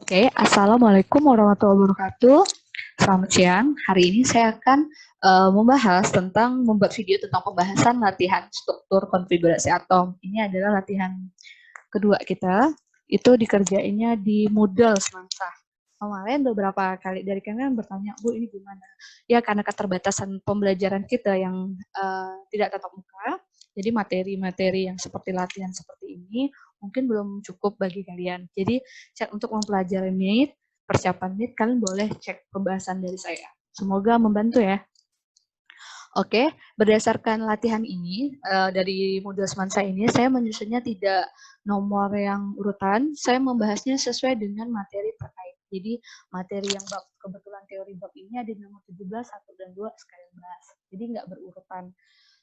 Oke, Assalamualaikum warahmatullahi wabarakatuh. Selamat siang. Hari ini saya akan membahas tentang membuat video tentang pembahasan latihan struktur konfigurasi atom. Ini adalah latihan kedua kita. Itu dikerjainnya di Moodle Semansa. Kemarin beberapa kali dari kalian bertanya, Bu, ini gimana? Ya, karena keterbatasan pembelajaran kita yang tidak tatap muka, jadi materi-materi yang seperti latihan seperti ini mungkin belum cukup bagi kalian. Jadi, untuk mempelajari MIT, persiapan MIT, kalian boleh cek pembahasan dari saya. Semoga membantu ya. Oke, berdasarkan latihan ini, dari Moodle Semansa ini, saya menyusunnya tidak nomor yang urutan, saya membahasnya sesuai dengan materi terkait. Jadi, materi yang bab, kebetulan teori bab ini ada di nomor 17, 1, dan 2 sekalian bahas. Jadi, nggak berurutan.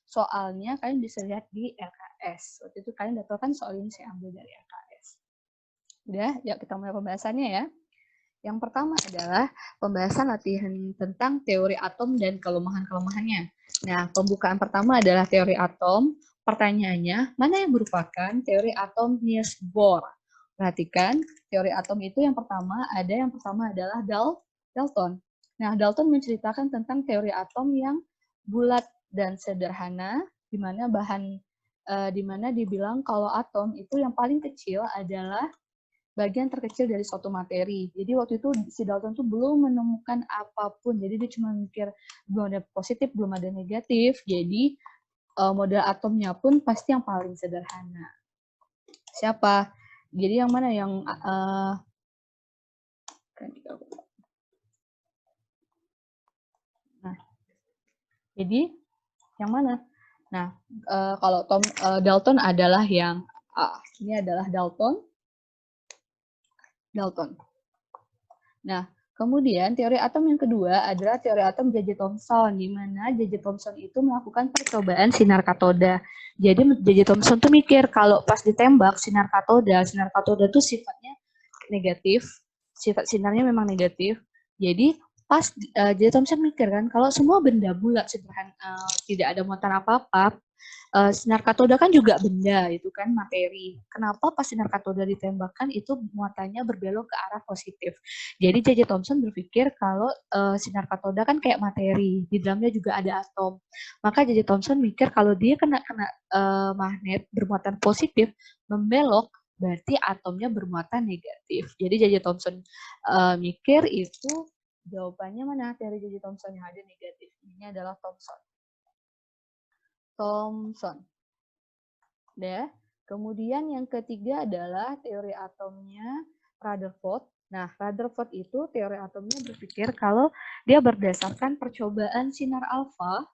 Soalnya, kalian bisa lihat di LKS. Waktu itu kalian udah tahu kan soal ini saya ambil dari LKS. Udah, yuk kita mulai pembahasannya ya. Yang pertama adalah pembahasan latihan tentang teori atom dan kelemahan-kelemahannya. Nah, pembukaan pertama adalah teori atom. Pertanyaannya, mana yang merupakan teori atom Niels Bohr? Perhatikan, teori atom itu yang pertama adalah Dalton. Nah, Dalton menceritakan tentang teori atom yang bulat dan sederhana, di mana dibilang kalau atom itu yang paling kecil adalah bagian terkecil dari suatu materi. Jadi waktu itu si Dalton tuh belum menemukan apapun. Jadi dia cuma mikir belum ada positif, belum ada negatif. Jadi model atomnya pun pasti yang paling sederhana. Siapa? Jadi yang mana yang nah, jadi yang mana? Nah, kalau Dalton adalah yang A. Ini adalah Dalton. Nah, kemudian teori atom yang kedua adalah teori atom J.J. Thomson, di mana J.J. Thomson itu melakukan percobaan sinar katoda. Jadi J.J. Thomson tuh mikir kalau pas ditembak sinar katoda itu sifatnya negatif, sifat sinarnya memang negatif. Jadi pas J.J. Thomson mikir kan kalau semua benda bulat sederhana, tidak ada muatan apa-apa, sinar katoda kan juga benda, itu kan materi. Kenapa pas sinar katoda ditembakkan itu muatannya berbelok ke arah positif? Jadi J.J. Thomson berpikir kalau sinar katoda kan kayak materi, di dalamnya juga ada atom. Maka J.J. Thomson mikir kalau dia kena magnet bermuatan positif membelok, berarti atomnya bermuatan negatif. Jadi J.J. Thomson mikir itu jawabannya mana? Teori J.J. Thomson yang ada negatif. Ini adalah Thomson. Ya. Kemudian yang ketiga adalah teori atomnya Rutherford. Nah, Rutherford itu teori atomnya berpikir kalau dia berdasarkan percobaan sinar alfa.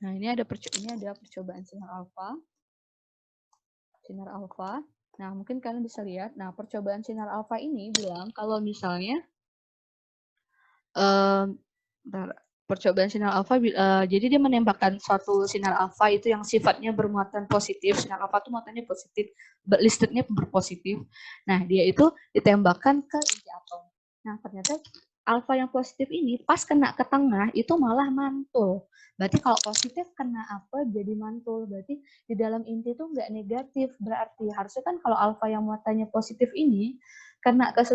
Nah, ini ada percobaan sinar alfa. Nah, mungkin kalian bisa lihat. Nah, percobaan sinar alfa ini bilang kalau misalnya percobaan sinar alfa, jadi dia menembakkan suatu sinar alfa itu yang sifatnya bermuatan positif. Sinar alfa itu muatannya positif, listriknya berpositif. Nah, dia itu ditembakkan ke inti atom. Nah, ternyata alfa yang positif ini pas kena ke tengah itu malah mantul. Berarti kalau positif kena apa jadi mantul. Berarti di dalam inti itu nggak negatif. Berarti harusnya kan kalau alfa yang muatannya positif ini kena ke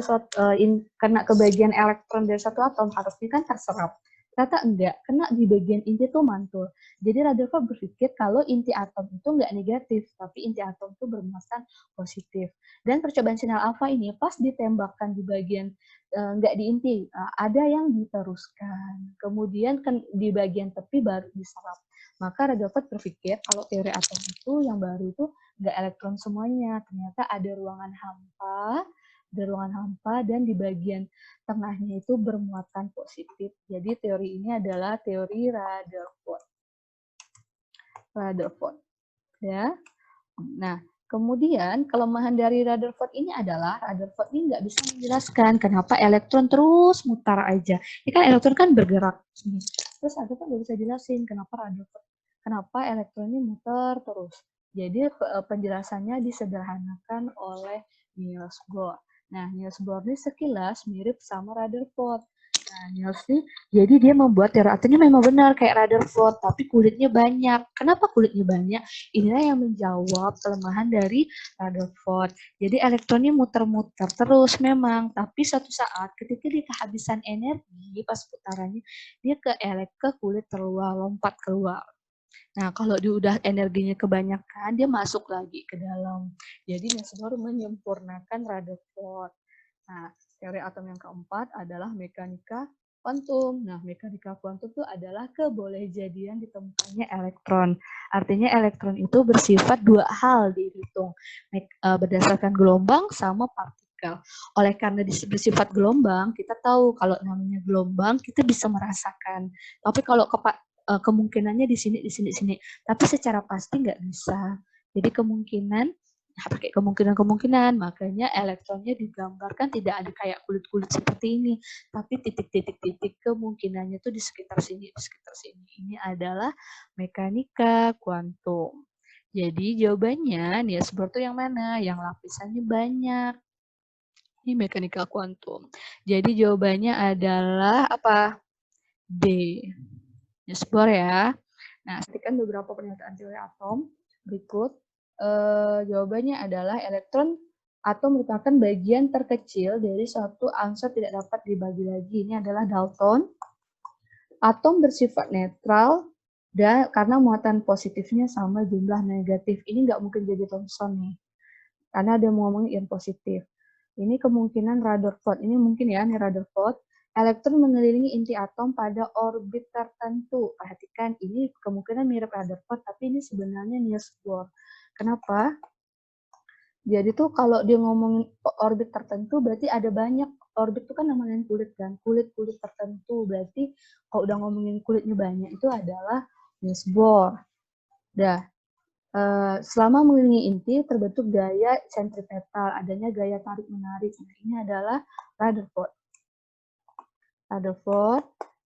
kena ke bagian elektron dari satu atom harusnya kan terserap. Ternyata enggak, kena di bagian inti tuh mantul. Jadi Rutherford berpikir kalau inti atom itu enggak negatif, tapi inti atom itu bermuatan positif. Dan percobaan sinar alfa ini pas ditembakkan di bagian enggak di inti, ada yang diteruskan. Kemudian di bagian tepi baru diserap. Maka Rutherford berpikir kalau teori atom itu yang baru itu enggak elektron semuanya, ternyata ada ruangan hampa dan di bagian tengahnya itu bermuatan positif. Jadi teori ini adalah teori Rutherford. Ya. Nah, kemudian kelemahan dari Rutherford ini adalah Rutherford ini nggak bisa menjelaskan kenapa elektron terus mutar aja. Ini kan elektron kan bergerak. Terus Rutherford nggak bisa jelasin kenapa elektron ini muter terus. Jadi penjelasannya disederhanakan oleh Niels Bohr. Nah, Niels Bohr ini sekilas mirip sama Rutherford. Nah, Niels nih, jadi dia membuat teori atomnya memang benar kayak Rutherford, tapi kulitnya banyak. Kenapa kulitnya banyak? Inilah yang menjawab kelemahan dari Rutherford. Jadi elektronnya muter-muter terus memang, tapi suatu saat ketika dia kehabisan energi pas putarannya, dia ke kulit terluar, lompat keluar. Nah, kalau dia udah energinya kebanyakan, dia masuk lagi ke dalam. Jadi Niels Bohr menyempurnakan Rutherford. Nah, teori atom yang keempat adalah mekanika kuantum. Nah, mekanika kuantum itu adalah kebolehjadian ditemukannya elektron. Artinya elektron itu bersifat dua hal dihitung, berdasarkan gelombang sama partikel. Oleh karena bersifat gelombang, kita tahu kalau namanya gelombang kita bisa merasakan. Tapi kalau kemungkinannya di sini, di sini, di sini. Tapi secara pasti nggak bisa. Jadi kemungkinan pakai kemungkinan-kemungkinan, makanya elektronnya digambarkan tidak ada kayak kulit-kulit seperti ini, tapi titik-titik-titik kemungkinannya tuh di sekitar sini, di sekitar sini. Ini adalah mekanika kuantum. Jadi jawabannya Niels Bohr itu yang mana? Yang lapisannya banyak. Ini mekanika kuantum. Jadi jawabannya adalah apa? D. Niels Bohr ya. Nah, sekian beberapa pernyataan teori atom. Berikut jawabannya adalah elektron atom merupakan bagian terkecil dari suatu unsur tidak dapat dibagi lagi. Ini adalah Dalton. Atom bersifat netral dan karena muatan positifnya sama jumlah negatif. Ini nggak mungkin jadi Thomson nih, karena dia mau ngomongin ion positif. Ini kemungkinan Rutherford. Ini mungkin ya, nih Rutherford. Elektron mengelilingi inti atom pada orbit tertentu. Perhatikan, ini kemungkinan mirip Rutherford, tapi ini sebenarnya Niels Bohr. Kenapa? Jadi tuh kalau dia ngomongin orbit tertentu, berarti ada banyak. Orbit itu kan namanya kulit kan, kulit-kulit tertentu. Berarti kalau udah ngomongin kulitnya banyak, itu adalah Niels Bohr. Dah. Selama mengelilingi inti terbentuk gaya sentripetal, adanya gaya tarik-menarik. Nah, ini adalah Rutherford. Rutherford.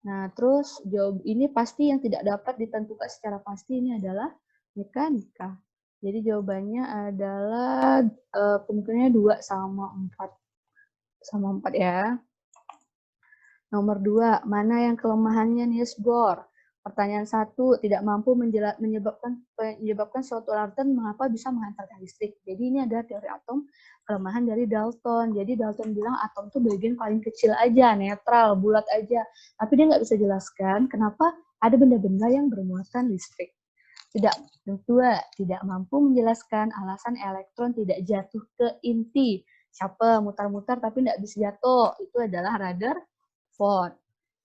Nah, terus jawab ini pasti yang tidak dapat ditentukan secara pasti ini adalah mekanika. Jadi jawabannya adalah kemungkinannya 2 sama 4. Sama 4 ya. Nomor 2, mana yang kelemahannya Niels Bohr? Pertanyaan 1, tidak mampu menyebabkan suatu alarm mengapa bisa menghantarkan listrik. Jadi ini ada teori atom kelemahan dari Dalton. Jadi Dalton bilang atom itu bagian paling kecil aja, netral, bulat aja. Tapi dia nggak bisa jelaskan kenapa ada benda-benda yang bermuatan listrik. Kedua, tidak mampu menjelaskan alasan elektron tidak jatuh ke inti. Siapa mutar-mutar tapi tidak bisa jatuh. Itu adalah Rutherford.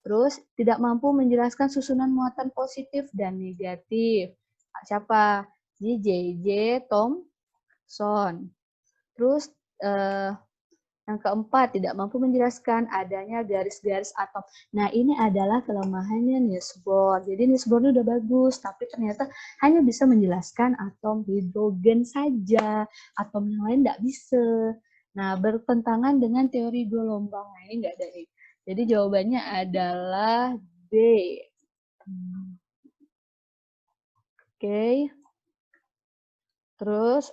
Terus tidak mampu menjelaskan susunan muatan positif dan negatif. Siapa? J.J. Thomson. Terus yang keempat, tidak mampu menjelaskan adanya garis-garis atom. Nah, ini adalah kelemahannya Niels Bohr. Jadi Niels Bohr udah bagus, tapi ternyata hanya bisa menjelaskan atom hidrogen saja. Atom yang lain tidak bisa. Nah, bertentangan dengan teori gelombang. Nah, ini nggak ada nih. Jadi jawabannya adalah B. Oke. Terus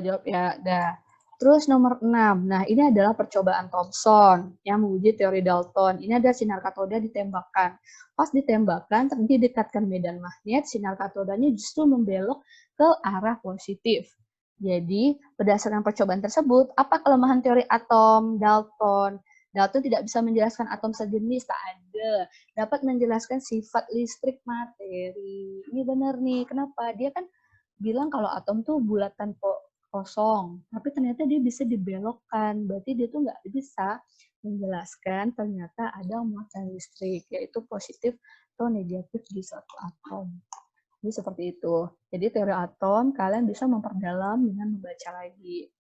jawab ya. Dah. Terus nomor 6. Nah, ini adalah percobaan Thomson yang menguji teori Dalton. Ini ada sinar katoda ditembakkan. Pas ditembakkan, ternyata didekatkan medan magnet, sinar katodanya justru membelok ke arah positif. Jadi, berdasarkan percobaan tersebut, apa kelemahan teori atom Dalton? Dalton tidak bisa menjelaskan atom sejenis, tak ada. Dapat menjelaskan sifat listrik materi. Ini benar nih, kenapa? Dia kan bilang kalau atom tuh bulatan kosong, tapi ternyata dia bisa dibelokkan. Berarti dia tuh nggak bisa menjelaskan ternyata ada muatan listrik, yaitu positif atau negatif di suatu atom. Jadi seperti itu. Jadi teori atom kalian bisa memperdalam dengan membaca lagi.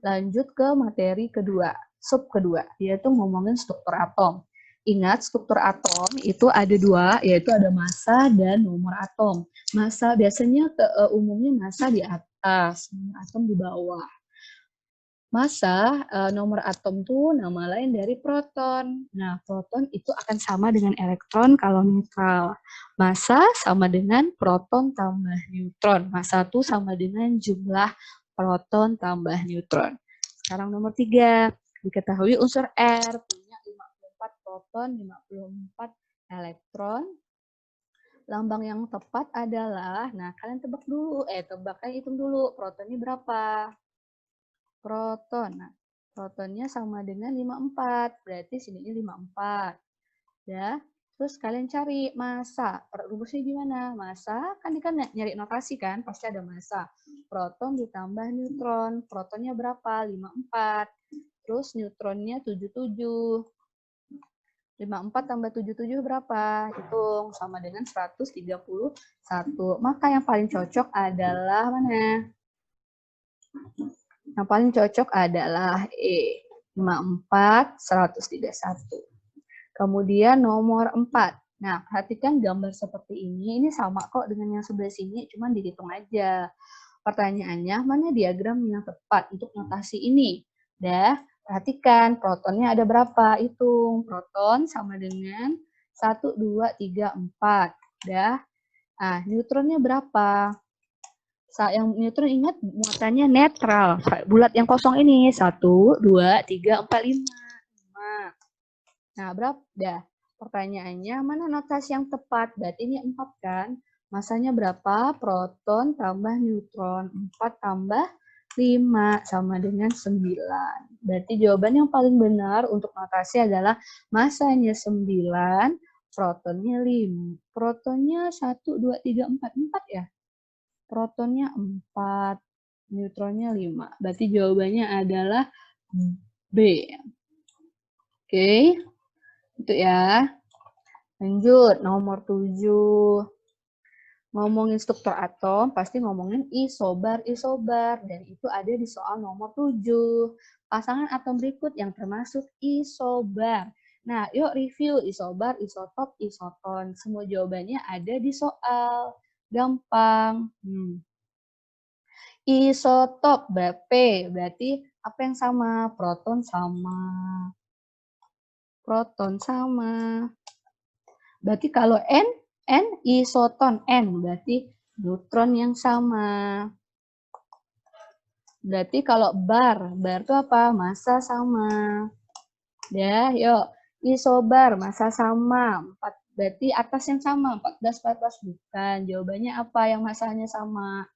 Lanjut ke materi kedua, sub kedua, yaitu ngomongin struktur atom. Ingat, struktur atom itu ada dua, yaitu ada massa dan nomor atom. Massa biasanya umumnya massa di atas, nomor atom di bawah. Massa, nomor atom itu nama lain dari proton. Nah, proton itu akan sama dengan elektron kalau netral. Massa sama dengan proton tambah neutron. Massa itu sama dengan jumlah proton tambah neutron. Sekarang nomor 3, diketahui unsur R punya proton 54 elektron. Lambang yang tepat adalah, nah kalian tebak dulu, hitung dulu, protonnya berapa? Proton, nah protonnya sama dengan 54, berarti sininya 54. Ya, terus kalian cari massa, rumusnya gimana? Massa, kan nyari notasi kan, pasti ada massa. Proton ditambah neutron, protonnya berapa? 54, terus neutronnya 77. 54 tambah 77 berapa? Hitung, sama dengan 131. Maka yang paling cocok adalah mana? Yang paling cocok adalah E. 54, 131. Kemudian nomor 4. Nah, perhatikan gambar seperti ini. Ini sama kok dengan yang sebelah sini, cuman dihitung aja. Pertanyaannya, mana diagram yang tepat untuk notasi ini? Dah, perhatikan protonnya ada berapa? Hitung. Proton sama dengan 1, 2, 3, 4. Dah. Nah, neutronnya berapa? Yang neutron ingat muatannya netral. Bulat yang kosong ini. 1, 2, 3, 4, 5. Nah, berapa? Dah. Pertanyaannya, mana notasi yang tepat? Berarti ini 4 kan? Masanya berapa? Proton tambah neutron. 4 tambah 5 sama dengan 9. Berarti jawaban yang paling benar untuk notasi adalah masanya 9, protonnya 5. Protonnya 1, 2, 3, 4. 4 ya? Protonnya 4, neutronnya 5. Berarti jawabannya adalah B. Oke, itu ya. Lanjut, nomor 7. Ngomongin struktur atom, pasti ngomongin isobar. Dan itu ada di soal nomor 7. Pasangan atom berikut yang termasuk isobar. Nah, yuk review isobar, isotop, isoton. Semua jawabannya ada di soal. Gampang. Isotop, berarti apa yang sama? Proton sama. Proton sama. Berarti kalau N isoton, N berarti neutron yang sama. Berarti kalau bar itu apa? Massa sama. Ya, yuk. Isobar, massa sama. 4, berarti atas yang sama, 14, 14 bukan. Jawabannya apa yang massanya sama?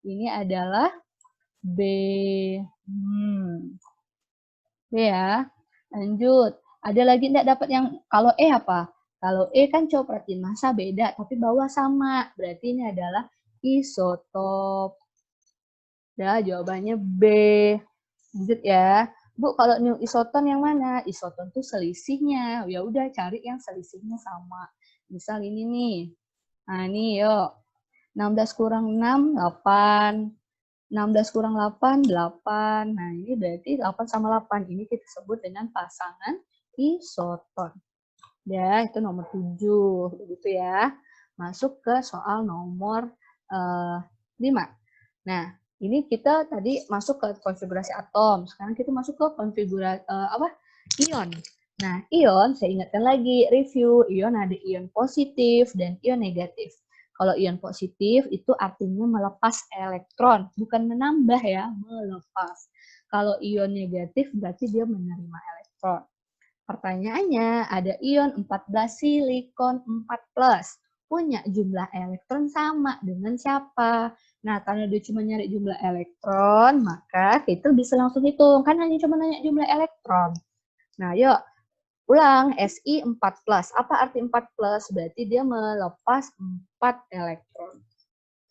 Ini adalah B. B ya. Lanjut. Ada lagi enggak dapat yang kalau E apa? Kalau E kan coba perhatiin massa beda, tapi bawah sama. Berarti ini adalah isotop. Ya, jawabannya B. Lanjut ya. Bu, kalau new isoton yang mana? Isoton tuh selisihnya. Ya udah cari yang selisihnya sama. Misal ini nih. Nah, ini yuk. 16 kurang 6, 8. 16 kurang 8, 8. Nah, ini berarti 8 sama 8. Ini kita sebut dengan pasangan isoton. Ya, itu nomor 7. Begitu ya. Masuk ke soal nomor 5. Nah, ini kita tadi masuk ke konfigurasi atom. Sekarang kita masuk ke konfigurasi ion. Nah, ion, saya ingatkan lagi, review. Ion ada ion positif dan ion negatif. Kalau ion positif itu artinya melepas elektron, bukan menambah ya, melepas. Kalau ion negatif berarti dia menerima elektron. Pertanyaannya, ada ion 14 silikon 4+. Punya jumlah elektron sama dengan siapa? Nah, karena dia cuma nyari jumlah elektron, maka kita bisa langsung hitung. Kan hanya cuma nanya jumlah elektron. Nah, yuk. Ulang, Si 4+. Apa arti 4+? Berarti dia melepas 4 elektron.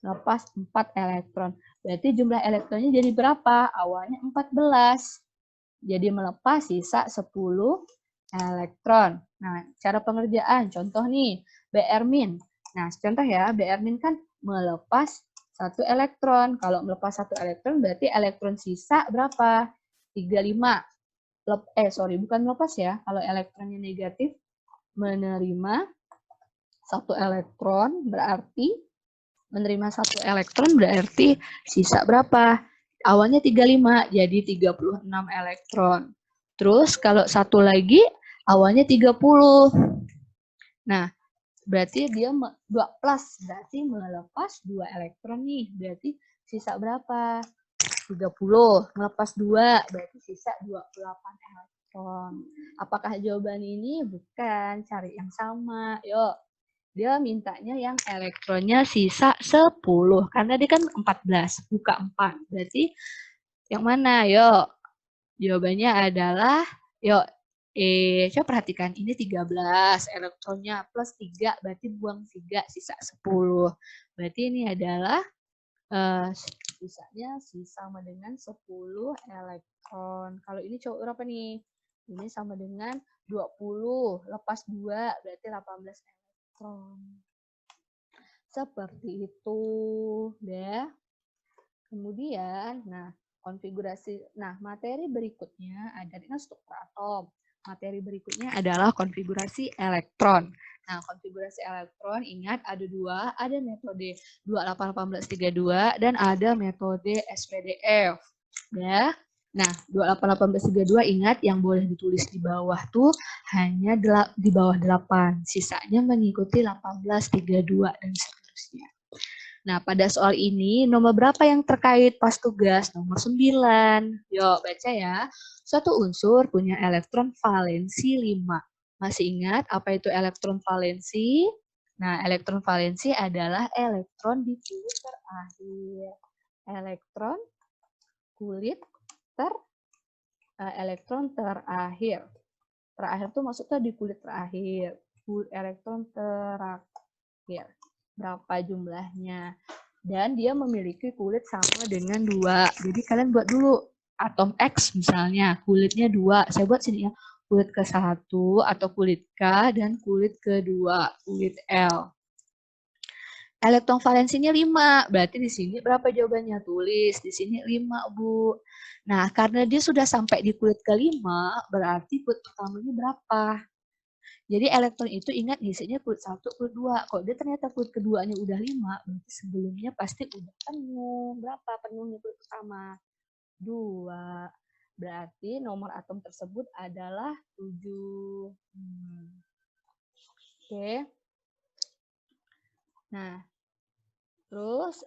Melepas 4 elektron. Berarti jumlah elektronnya jadi berapa? Awalnya 14. Jadi melepas sisa 10 elektron. Nah, cara pengerjaan, contoh nih, Br-. Nah, contoh ya, Br- kan melepas 1 elektron. Kalau melepas 1 elektron, berarti elektron sisa berapa? 35. Bukan melepas ya. Kalau elektronnya negatif, menerima 1 elektron, berarti sisa berapa? Awalnya 35, jadi 36 elektron. Terus kalau satu lagi, awalnya 30. Nah, berarti dia 2+, berarti melepas 2 elektron nih. Berarti sisa berapa? 30. Melepas 2, berarti sisa 28 elektron. elektron. Apakah jawaban ini? Bukan, cari yang sama. Yuk, dia mintanya yang elektronnya sisa 10. Karena dia kan 14, buka 4. Berarti yang mana? Yuk, jawabannya adalah, yuk, coba perhatikan, ini 13, elektronnya plus 3, berarti buang 3, sisa 10. Berarti ini adalah sisanya sama dengan 10 elektron. Kalau ini cowok berapa nih? Ini sama dengan 20, lepas 2, berarti 18 elektron. Seperti itu, deh. Kemudian, materi berikutnya ada dengan struktur atom. Materi berikutnya adalah konfigurasi elektron. Nah, konfigurasi elektron, ingat ada dua, ada metode 281832 dan ada metode SPDF. Ya. Nah, 281832 ingat yang boleh ditulis di bawah tuh hanya di bawah 8. Sisanya mengikuti 1832 dan seterusnya. Nah, pada soal ini, nomor berapa yang terkait pas tugas? Nomor 9. Yuk, baca ya. Suatu unsur punya elektron valensi 5. Masih ingat apa itu elektron valensi? Nah, elektron valensi adalah elektron di kulit terakhir. Elektron terakhir. Terakhir itu maksudnya di kulit terakhir. Elektron terakhir. Berapa jumlahnya? Dan dia memiliki kulit sama dengan 2. Jadi kalian buat dulu atom X misalnya, kulitnya 2. Saya buat sini ya, kulit ke-1 atau kulit K dan kulit ke-2, kulit L. Elektron valensinya 5, berarti di sini berapa jawabannya? Tulis, di sini 5, Bu. Nah, karena dia sudah sampai di kulit ke-5, berarti kulit pertamanya berapa? Jadi elektron itu ingat isinya kulit 1, kulit 2. Kalau dia ternyata kulit keduanya udah 5, berarti sebelumnya pasti udah penuh. Berapa penuhnya kulit pertama? 2. Berarti nomor atom tersebut adalah 7. Oke. Nah, terus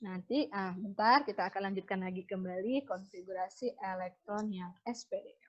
nanti bentar kita akan lanjutkan lagi kembali konfigurasi elektron yang SPDF.